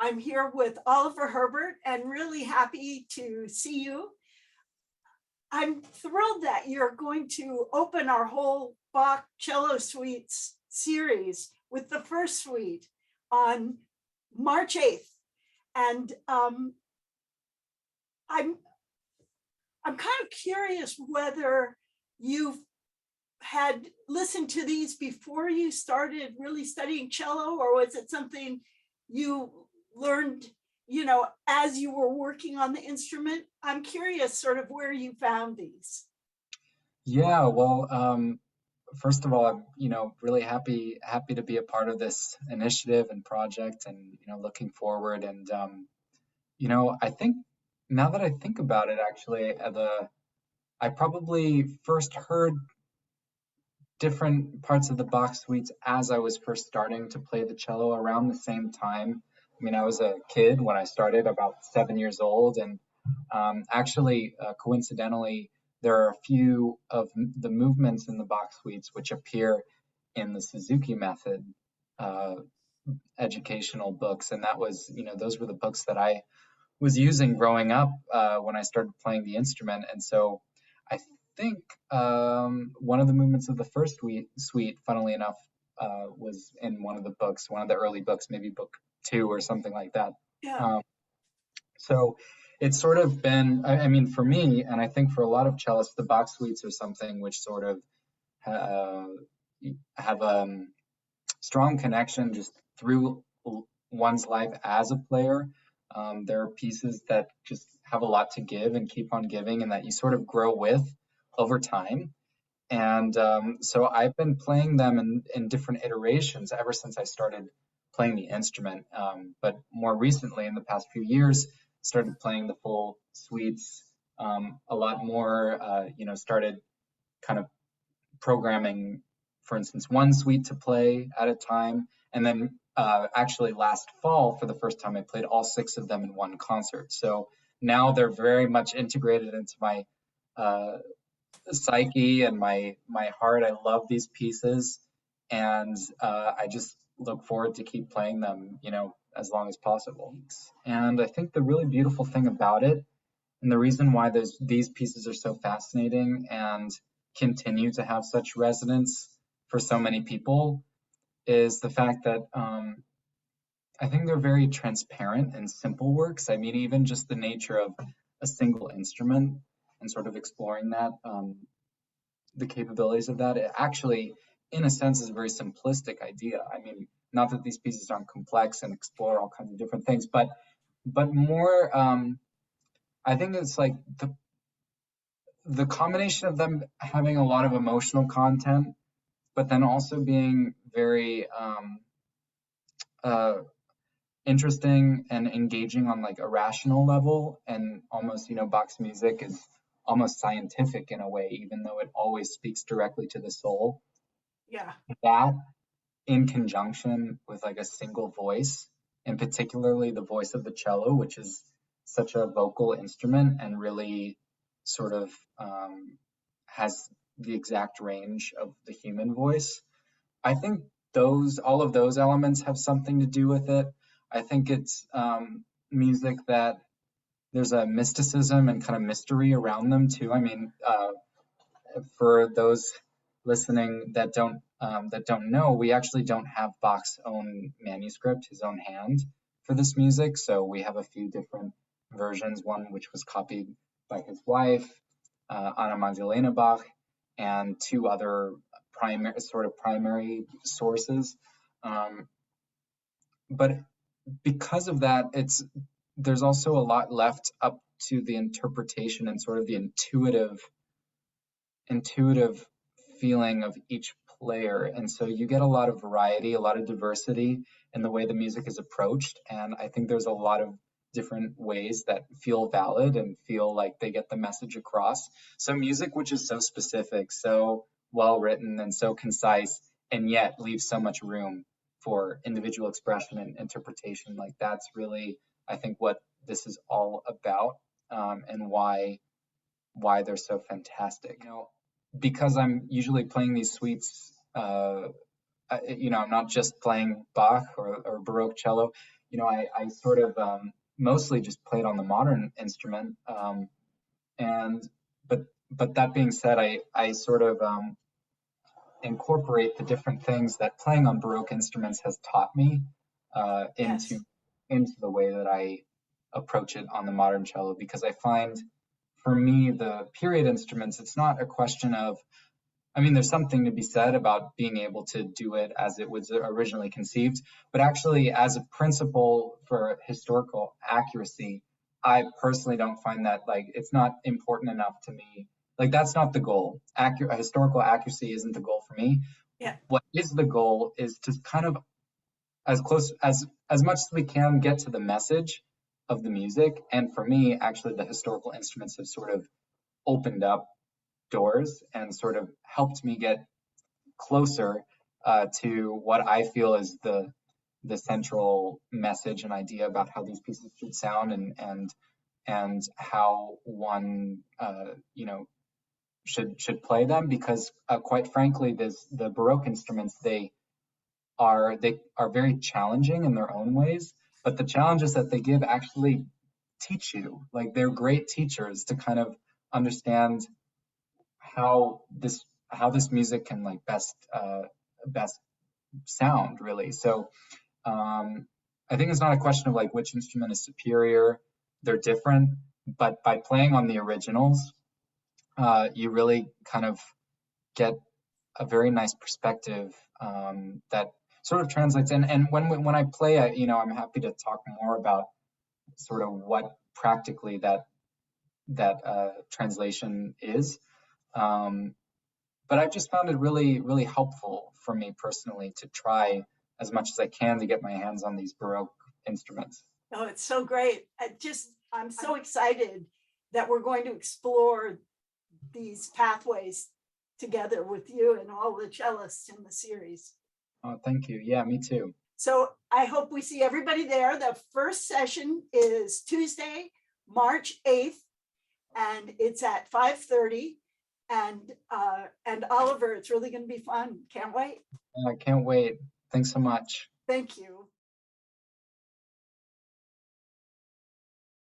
I'm here with Oliver Herbert and really happy to see you. I'm thrilled that you're going to open our whole Bach cello suites series with the first suite on March 8th. And I'm kind of curious whether you've had listened to these before you started really studying cello, or was it something you learned, as you were working on the instrument? I'm curious sort of where you found these. Yeah, well, first of all, I'm, really happy to be a part of this initiative and project and, looking forward. And, I think now that I think about it, actually, I probably first heard different parts of the Bach suites as I was first starting to play the cello around the same time. I mean, I was a kid when I started, about 7 years old, and coincidentally, there are a few of the movements in the Bach suites which appear in the Suzuki method uh, educational books, and those were the books that I was using growing up when I started playing the instrument. And so I think one of the movements of the first suite, funnily enough, was in one of the books, one of the early books, maybe book 2 or something like that. Yeah. So it's sort of been, I mean, for me, and I think for a lot of cellists, the Bach suites are something which sort of have a strong connection just through one's life as a player. There are pieces that just have a lot to give and keep on giving, and that you sort of grow with over time. And so I've been playing them in different iterations ever since I started playing the instrument. But more recently, in the past few years, started playing the full suites a lot more. Started kind of programming, for instance, one suite to play at a time, and then actually last fall, for the first time, I played all 6 of them in one concert. So now they're very much integrated into my psyche and my heart. I love these pieces, and I just look forward to keep playing them, as long as possible. And I think the really beautiful thing about it, and the reason why these pieces are so fascinating and continue to have such resonance for so many people, is the fact that I think they're very transparent and simple works. I mean, even just the nature of a single instrument and sort of exploring that, the capabilities of that, it actually, in a sense, is a very simplistic idea. I mean, not that these pieces aren't complex and explore all kinds of different things, but more, I think it's like the combination of them having a lot of emotional content, but then also being very interesting and engaging on like a rational level, and almost, Bach's music is almost scientific in a way, even though it always speaks directly to the soul. Yeah. That, in conjunction with like a single voice, and particularly the voice of the cello, which is such a vocal instrument and really sort of has the exact range of the human voice. I think all of those elements have something to do with it. I think it's music that there's a mysticism and kind of mystery around them too. I mean, for those listening that don't know, we actually don't have Bach's own manuscript, his own hand, for this music. So we have a few different versions. One which was copied by his wife, Anna Magdalena Bach, and 2 other primary sources. But because of that, there's also a lot left up to the interpretation and sort of the intuitive feeling of each player. And so you get a lot of variety, a lot of diversity in the way the music is approached. And I think there's a lot of different ways that feel valid and feel like they get the message across. So music which is so specific, so well written, and so concise, and yet leaves so much room for individual expression and interpretation, like that's really, I think, what this is all about, and why they're so fantastic. Because I'm usually playing these suites, I'm not just playing Bach or Baroque cello. I sort of mostly just played on the modern instrument. And but that being said, I sort of incorporate the different things that playing on Baroque instruments has taught me into Yes. the way that I approach it on the modern cello, because I find for me the period instruments, it's not a question of, I mean, there's something to be said about being able to do it as it was originally conceived, but actually, as a principle for historical accuracy, I personally don't find that, like, it's not important enough to me. Like, that's not the goal. Historical accuracy isn't the goal for me. Yeah. What is the goal is to kind of, as close as much as we can, get to the message of the music. And for me, actually, the historical instruments have sort of opened up doors and sort of helped me get closer to what I feel is the central message and idea about how these pieces should sound, and how one should play them, because quite frankly, the Baroque instruments, they are very challenging in their own ways, but the challenges that they give actually teach you, like, they're great teachers to kind of understand how this music can, like, best sound, really. So I think it's not a question of like which instrument is superior. They're different, but by playing on the originals, you really kind of get a very nice perspective that sort of translates. And when I play, I'm happy to talk more about sort of what practically that translation is. Um, but I've just found it really, really helpful for me personally to try as much as I can to get my hands on these Baroque instruments. Oh, it's so great. I'm so excited that we're going to explore these pathways together with you and all the cellists in the series. Oh, thank you. Yeah, me too. So I hope we see everybody there. The first session is Tuesday, March 8th, and it's at 5:30. And Oliver, it's really going to be fun. Can't wait. I can't wait. Thanks so much. Thank you.